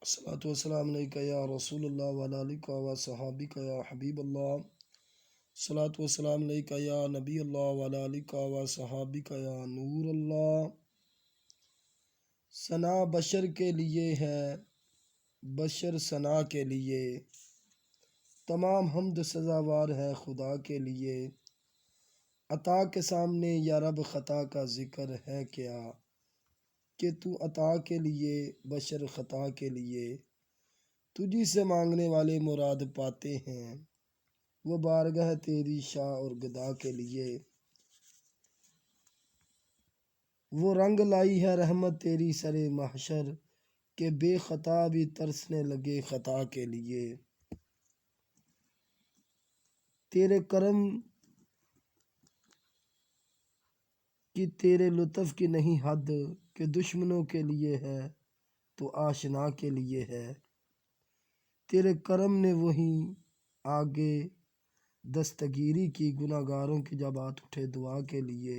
الصلاۃ والسلام علیکہ یا رسول اللہ وعلی آلک و صحابک یا حبیب اللہ۔ الصلاۃ والسلام علیکہ یا نبی اللہ وعلی آلک و صحابک یا نور اللہ۔ ثنا بشر کے لیے ہے، بشر ثنا کے لیے، تمام حمد سزاوار ہے خدا کے لیے۔ عطا کے سامنے یا رب خطا کا ذکر ہے کیا، کہ تو عطا کے لیے بشر خطا کے لیے۔ تجھی سے مانگنے والے مراد پاتے ہیں، وہ بارگاہ تیری شاہ اور گدا کے لیے۔ وہ رنگ لائی ہے رحمت تیری سر محشر، کہ بے خطا بھی ترسنے لگے خطا کے لیے۔ تیرے کرم کی تیرے لطف کی نہیں حد، کہ دشمنوں کے لیے ہے تو آشنا کے لیے ہے۔ تیرے کرم نے وہیں آگے دستگیری کی، گناہ گاروں کی جب بات اٹھے دعا کے لیے۔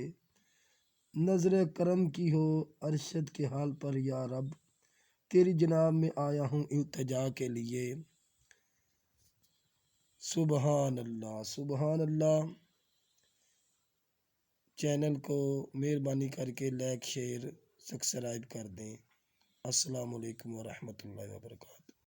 نظر کرم کی ہو ارشد کے حال پر یا رب، تیری جناب میں آیا ہوں التجا کے لیے۔ سبحان اللہ سبحان اللہ۔ چینل کو مہربانی کر کے لائک شیئر سبسکرائب کر دیں۔ السلام علیکم ورحمۃ اللہ وبرکاتہ۔